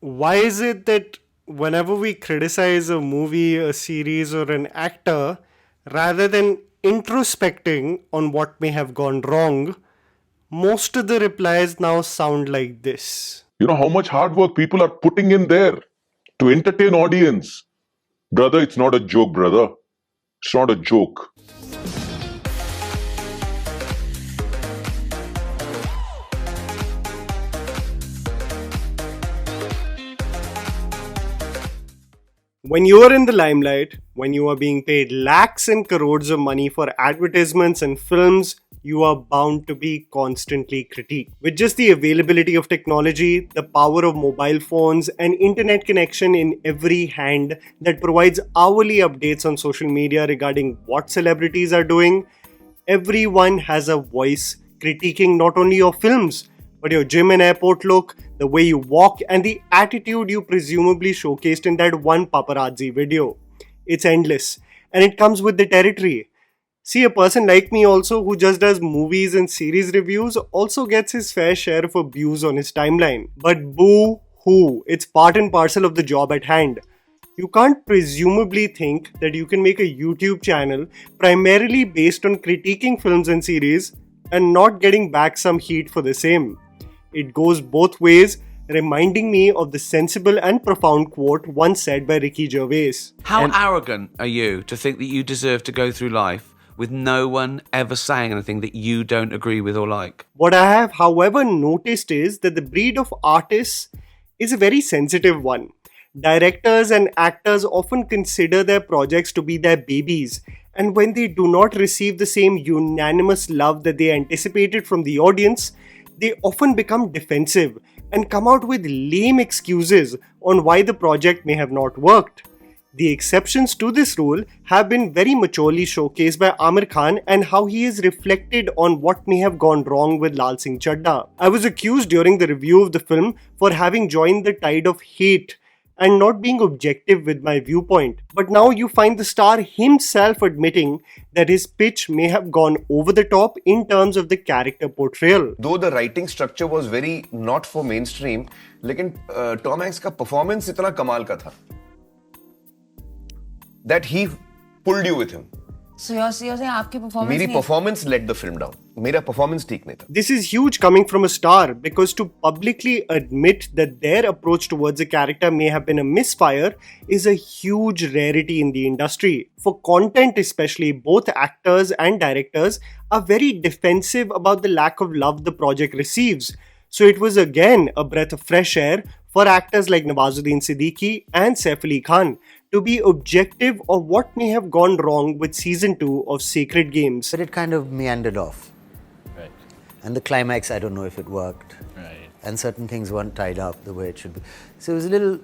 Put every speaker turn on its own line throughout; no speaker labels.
Why is it that whenever we criticize a movie, a series, or an actor, rather than introspecting on what may have gone wrong, most of the replies now sound like this?
You know how much hard work people are putting in there to entertain audience. Brother, it's not a joke, brother. It's not a joke.
When you are in the limelight, when you are being paid lakhs and crores of money for advertisements and films, you are bound to be constantly critiqued. With just the availability of technology, the power of mobile phones, and internet connection in every hand that provides hourly updates on social media regarding what celebrities are doing, everyone has a voice critiquing not only your films, but your gym and airport look, the way you walk, and the attitude you presumably showcased in that one paparazzi video. It's endless, and it comes with the territory. See, a person like me also who just does movies and series reviews also gets his fair share of abuse on his timeline. But boo hoo, it's part and parcel of the job at hand. You can't presumably think that you can make a YouTube channel primarily based on critiquing films and series and not getting back some heat for the same. It goes both ways, reminding me of the sensible and profound quote once said by Ricky Gervais.
How arrogant are you to think that you deserve to go through life with no one ever saying anything that you don't agree with or like?
What I have, however, noticed is that the breed of artists is a very sensitive one. Directors and actors often consider their projects to be their babies, and when they do not receive the same unanimous love that they anticipated from the audience, they often become defensive and come out with lame excuses on why the project may have not worked. The exceptions to this rule have been very maturely showcased by Amir Khan and how he has reflected on what may have gone wrong with Lal Singh Chadda. I was accused during the review of the film for having joined the tide of hate and not being objective with my viewpoint. But now you find the star himself admitting that his pitch may have gone over the top in terms of the character portrayal.
Though the writing structure was very not for mainstream, लेकिन Tom Hanks का performance इतना कमाल का था that he pulled you with him.
So you're saying आपकी performance
मेरी performance let the film down. मेरा performance ठीक नहीं था.
This is huge coming from a star because to publicly admit that their approach towards a character may have been a misfire is a huge rarity in the industry. For content especially, both actors and directors are very defensive about the lack of love the project receives. So it was again a breath of fresh air for actors like Nawazuddin Siddiqui and Saif Ali Khan to be objective of what may have gone wrong with season 2 of Sacred Games.
But it kind of meandered off.
Right.
And the climax, I don't know if it worked.
Right.
And certain things weren't tied up the way it should be. So it was a little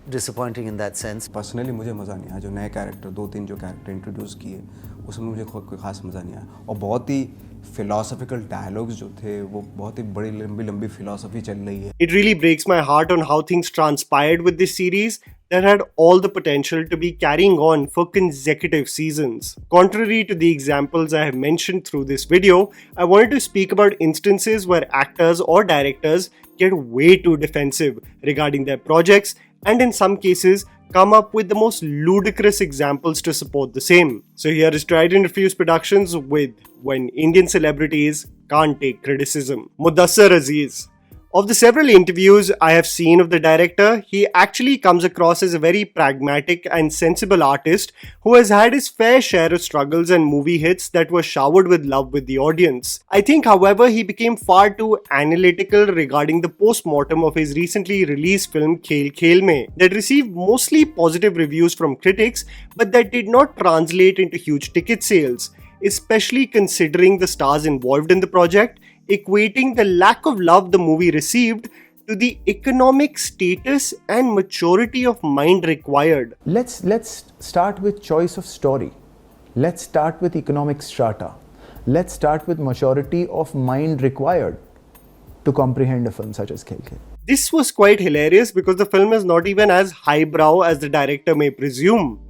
disappointing in that sense.
Personally मुझे मज़ा नहीं आया जो नए character 2-3 जो character introduce किए उसमें मुझे कोई खास मज़ा नहीं आया और बहुत ही philosophical dialogues जो थे वो बहुत ही बड़ी लंबी philosophy चल रही है.
It really breaks my heart on how things transpired with this series that had all the potential to be carrying on for consecutive seasons. Contrary to the examples I have mentioned through this video, I wanted to speak about instances where actors or directors get way too defensive regarding their projects and in some cases come up with the most ludicrous examples to support the same. So here is Tried&Refused Productions with When Indian Celebrities Can't Take Criticism. Mudassar Aziz. Of the several interviews I have seen of the director, he actually comes across as a very pragmatic and sensible artist who has had his fair share of struggles and movie hits that were showered with love with the audience. I think, however, he became far too analytical regarding the post-mortem of his recently released film Khel Khel Mein that received mostly positive reviews from critics but that did not translate into huge ticket sales, especially considering the stars involved in the project, equating the lack of love the movie received to the economic status and maturity of mind required.
Let's start with choice of story. Let's start with economic strata. Let's start with maturity of mind required to comprehend a film such as Khel Khel.
This was quite hilarious because the film is not even as highbrow as the director may presume.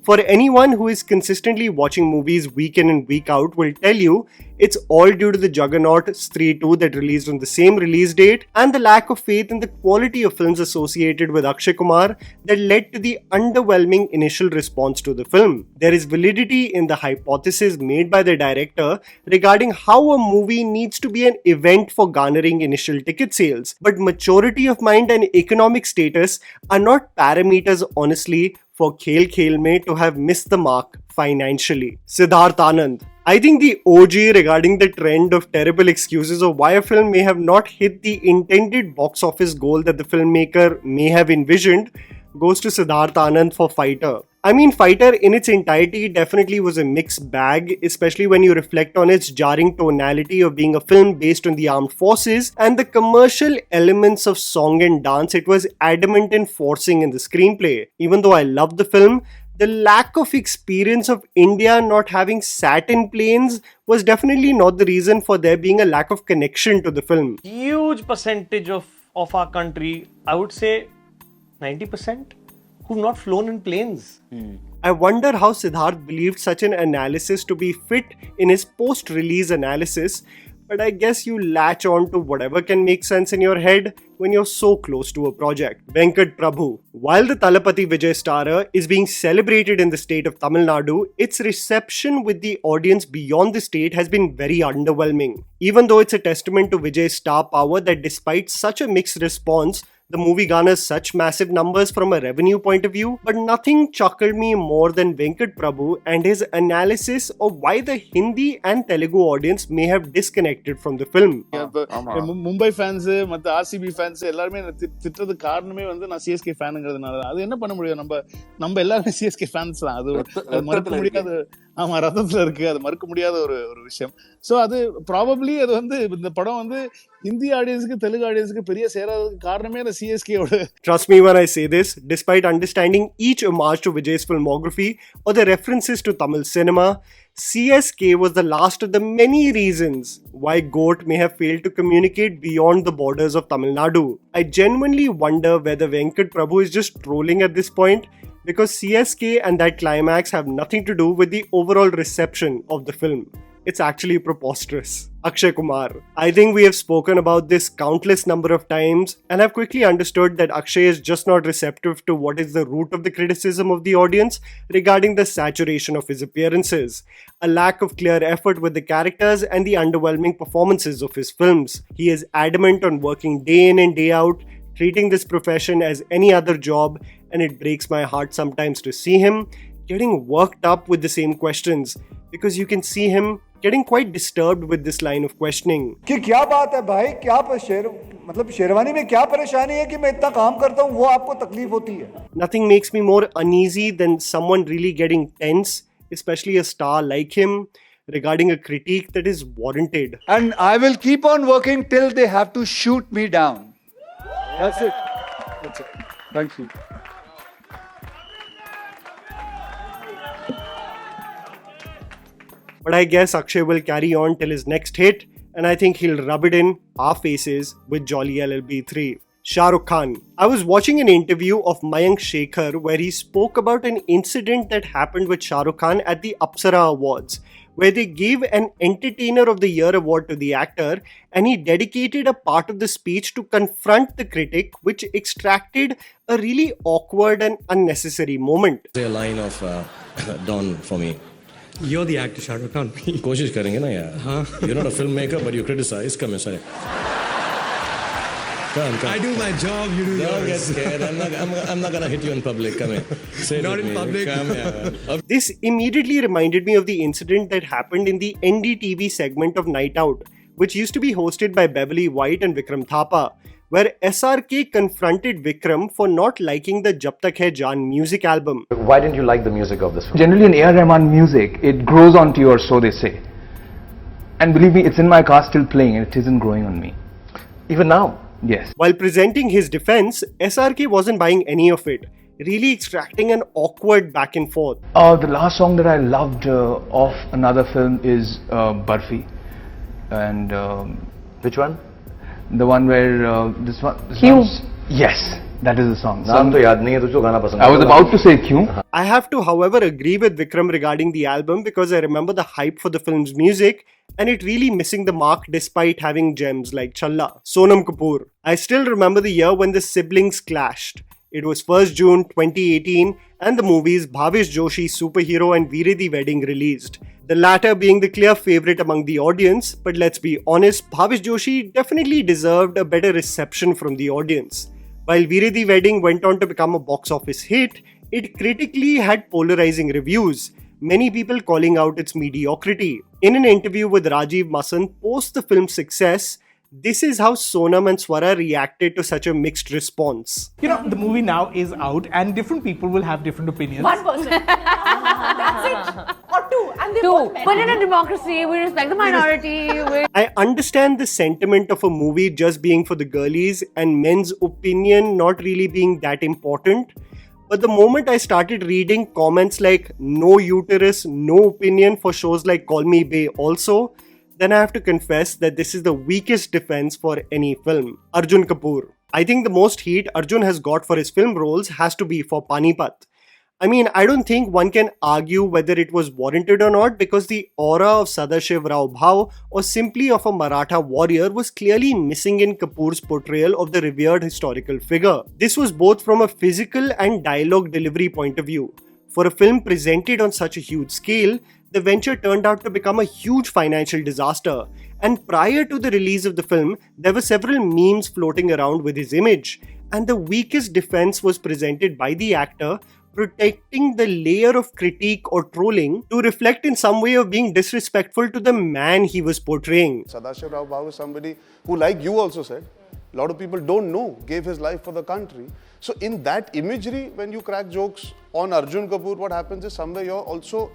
For anyone who is consistently watching movies week in and week out will tell you it's all due to the juggernaut Stree 2 that released on the same release date and the lack of faith in the quality of films associated with Akshay Kumar that led to the underwhelming initial response to the film. There is validity in the hypothesis made by the director regarding how a movie needs to be an event for garnering initial ticket sales, but maturity of mind and economic status are not parameters, honestly, for Khel Khel Mein to have missed the mark financially. Sidharth Anand. I think the OG regarding the trend of terrible excuses of why a film may have not hit the intended box office goal that the filmmaker may have envisioned goes to Sidharth Anand for Fighter. I mean, Fighter in its entirety definitely was a mixed bag, especially when you reflect on its jarring tonality of being a film based on the armed forces and the commercial elements of song and dance it was adamant in forcing in the screenplay. Even though I loved the film, the lack of experience of India not having sat in planes was definitely not the reason for there being a lack of connection to the film.
Huge percentage of our country, I would say 90%, who've not flown in planes.
I wonder how Sidharth believed such an analysis to be fit in his post-release analysis, but I guess you latch on to whatever can make sense in your head when you're so close to a project. Venkat Prabhu. While the Talapati Vijay starrer is being celebrated in the state of Tamil Nadu, its reception with the audience beyond the state has been very underwhelming. Even though it's a testament to Vijay's star power that despite such a mixed response, the movie garners such massive numbers from a revenue point of view, but nothing chuckled me more than Venkat Prabhu and his analysis of why the Hindi and Telugu audience may have disconnected from the film.
Mumbai fans மத்த RCB fans எல்லாருமே திட்டுறது காரணமே வந்து நான் CSK ஃபேனுங்கிறதுனால. அது என்ன பண்ண முடியும், நம்ம எல்லாருமே சிஎஸ்கே ஃபேன்ஸ் தான். அது மறுக்க முடியாது. ஆமா, ரத்தத்துல இருக்கு, அது மறுக்க முடியாத ஒரு விஷயம். சோ அது ப்ராபப்ளி அது வந்து இந்த படம் வந்து ஹிந்தி ஆடியன்ஸ்க்கு தெலுங்கு ஆடியன்ஸ்க்கு பெரிய சேராததுக்கு காரணமே அந்த சிஎஸ்கேயோட.
Trust me when I say this, despite understanding each homage to Vijay's filmography or the references to Tamil cinema, CSK was the last of the many reasons why GOAT may have failed to communicate beyond the borders of Tamil Nadu. I genuinely wonder whether Venkat Prabhu is just trolling at this point, because CSK and that climax have nothing to do with the overall reception of the film. It's actually preposterous. Akshay Kumar. I think we have spoken about this countless number of times and have quickly understood that Akshay is just not receptive to what is the root of the criticism of the audience regarding the saturation of his appearances, a lack of clear effort with the characters and the underwhelming performances of his films. He is adamant on working day in and day out, treating this profession as any other job, and it breaks my heart sometimes to see him getting worked up with the same questions, because you can see him getting quite disturbed with this line of questioning.
कि क्या बात है भाई, क्या मतलब शेरवानी में क्या परेशानी है कि मैं इतना काम करता हूँ, वो आपको तकलीफ होती है?
Nothing makes me more uneasy than someone really getting tense, especially a star like him, regarding a critique that is warranted.
And I will keep on working till they have to shoot me down. That's it. That's it. Thank you.
But I guess Akshay will carry on till his next hit, and I think he'll rub it in our faces with Jolly LLB 3. Shah Rukh Khan. I was watching an interview of Mayank Shekhar where he spoke about an incident that happened with Shah Rukh Khan at the Apsara Awards, where they gave an Entertainer of the Year award to the actor, and he dedicated a part of the speech to confront the critic, which extracted a really awkward and unnecessary moment.
A line of Don for me.
You're the actor, Shah Rukh Khan.
कोशिश करेंगे ना यार. You're not a filmmaker, but you criticize. Come inside. Come.
I do my job, you do yours.
Don't get scared. I'm not gonna hit you in public. Come here. Say
Not in
me.
public.
Come here.
This immediately reminded me of the incident that happened in the NDTV segment of Night Out, which used to be hosted by Beverly White and Vikram Thapa, where SRK confronted Vikram for not liking the Jab Tak Hai Jaan music album.
Why didn't you like the music of this film?
Generally in A.R. Rahman music, it grows onto you, or so they say. And believe me, it's in my car still playing and it isn't growing on me.
Even now?
Yes.
While presenting his defense, SRK wasn't buying any of it, really extracting an awkward back and forth.
The last song that I loved of another film is Barfi. And
which one?
The one where this one.
Hugh.
Yes. That is the song.
नाम तो याद नहीं है तुझको गाना पसंद
I was about to say क्यों.
I have to, however, agree with Vikram regarding the album because I remember the hype for the film's music and it really missing the mark despite having gems like Challa. Sonam Kapoor. I still remember the year when the siblings clashed. It was 1st June 2018 and the movies Bhavish Joshi Superhero and Veere the Wedding released. The latter being the clear favourite among the audience, but let's be honest, Bhavish Joshi definitely deserved a better reception from the audience. While Veere the Wedding went on to become a box office hit, it critically had polarizing reviews, many people calling out its mediocrity. In an interview with Rajiv Masand post the film's success, this is how Sonam and Swara reacted to such a mixed response.
You know, the movie now is out and different people will have different opinions.
One person. That's it. Or two. And they both men. But in a democracy, we respect the minority.
I understand the sentiment of a movie just being for the girlies and men's opinion not really being that important. But the moment I started reading comments like no uterus, no opinion for shows like Call Me Bae also, then I have to confess that this is the weakest defense for any film. Arjun Kapoor. I think the most heat Arjun has got for his film roles has to be for Panipat. I mean, I don't think one can argue whether it was warranted or not because the aura of Sadashiv Rao Bhau or simply of a Maratha warrior was clearly missing in Kapoor's portrayal of the revered historical figure. This was both from a physical and dialogue delivery point of view. For a film presented on such a huge scale, the venture turned out to become a huge financial disaster. And prior to the release of the film, there were several memes floating around with his image. And the weakest defense was presented by the actor, protecting the layer of critique or trolling to reflect in some way of being disrespectful to the man he was portraying.
Sadashiv Rao Bhau is somebody who, like you also said, a lot of people don't know, gave his life for the country. So in that imagery, when you crack jokes on Arjun Kapoor, what happens is somewhere you're also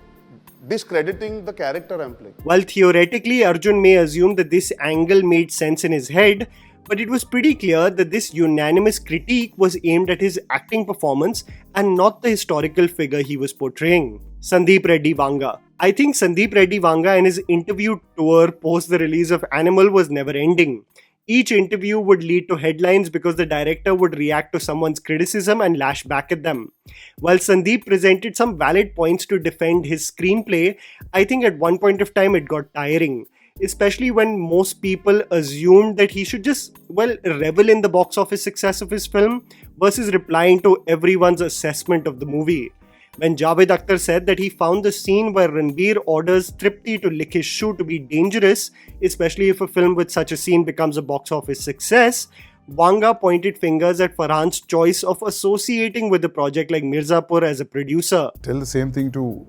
discrediting the character I'm playing.
While theoretically Arjun may assume that this angle made sense in his head, but it was pretty clear that this unanimous critique was aimed at his acting performance and not the historical figure he was portraying. Sandeep Reddy Vanga. I think Sandeep Reddy Vanga and his interview tour post the release of Animal was never ending. Each interview would lead to headlines because the director would react to someone's criticism and lash back at them. While Sandeep presented some valid points to defend his screenplay, I think at one point of time it got tiring. Especially when most people assumed that he should just, revel in the box office success of his film versus replying to everyone's assessment of the movie. When Javed Akhtar said that he found the scene where Ranbir orders Tripti to lick his shoe to be dangerous, especially if a film with such a scene becomes a box office success, Vanga pointed fingers at Farhan's choice of associating with a project like Mirzapur as a producer.
Tell the same thing to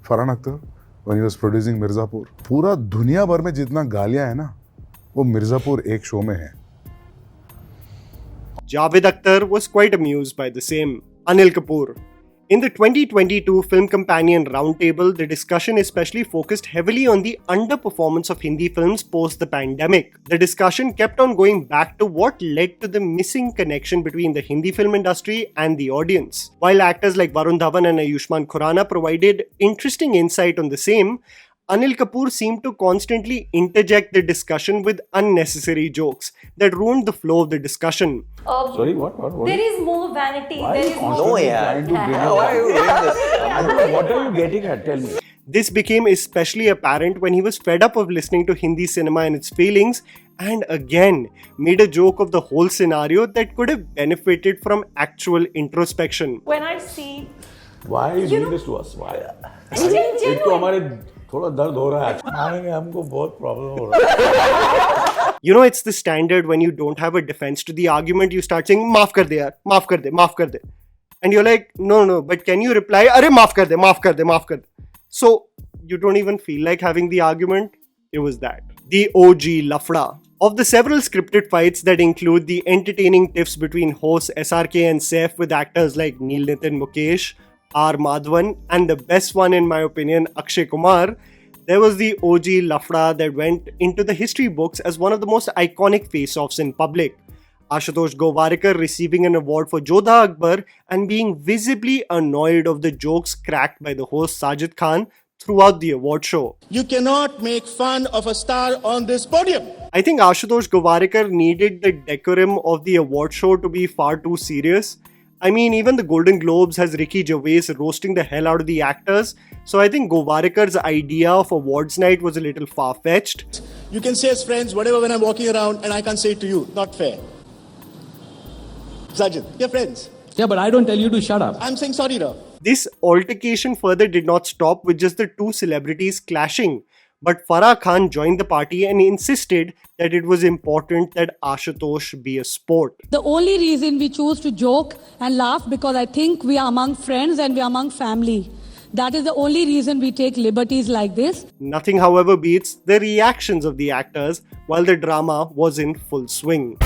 Farhan Akhtar when he was producing Mirzapur. पूरा दुनिया भर में जितना गालियां है ना, वो मिर्जापुर एक शो में है.
Javed Akhtar was quite amused by the same. Anil Kapoor. In the 2022 Film Companion Roundtable, the discussion especially focused heavily on the underperformance of Hindi films post the pandemic. The discussion kept on going back to what led to the missing connection between the Hindi film industry and the audience. While actors like Varun Dhawan and Ayushmann Khurrana provided interesting insight on the same, Anil Kapoor seemed to constantly interject the discussion with unnecessary jokes that ruined the flow of the discussion.
Sorry, what?
There is more vanity.
Why
There
are
is
you
more.
constantly trying to bring up? Why are you doing this? What are you getting at? Tell me.
This became especially apparent when he was fed up of listening to Hindi cinema and its failings and again made a joke of the whole scenario that could have benefited from actual introspection.
When I see...
Why are you doing this to us? Why?
एक
तो हमारे थोड़ा दर्द हो रहा है. आएंगे हमको बहुत प्रॉब्लम हो रहा है.
You know, it's the standard when you don't have a defense to the argument, you start saying, माफ कर दे यार, माफ कर दे, माफ कर दे. And you're like, no, but can you reply, अरे माफ कर दे, माफ कर दे, माफ कर दे. So, you don't even feel like having the argument. It was that. The OG Lafda. Of the several scripted fights that include the entertaining tiffs between hosts SRK and Saif with actors like Neel Nitin Mukesh, R. Madhavan, and the best one in my opinion, Akshay Kumar, there was the OG Lafda that went into the history books as one of the most iconic face-offs in public. Ashutosh Gowarikar receiving an award for Jodha Akbar and being visibly annoyed of the jokes cracked by the host Sajid Khan throughout the award show.
You cannot make fun of a star on this podium.
I think Ashutosh Govarikar needed the decorum of the award show to be far too serious. I mean, even the Golden Globes has Ricky Gervais roasting the hell out of the actors, so I think Govarikar's idea of awards night was a little far-fetched.
You can say as friends whatever when I'm walking around and I can't say it to you. Not fair. Sajid, you're friends.
Yeah, but I don't tell you to shut up.
I'm saying sorry now.
This altercation further did not stop with just the two celebrities clashing, but Farah Khan joined the party and insisted that it was important that Ashutosh be a sport.
The only reason we choose to joke and laugh because I think we are among friends and we are among family. That is the only reason we take liberties like this.
Nothing, however, beats the reactions of the actors while the drama was in full swing.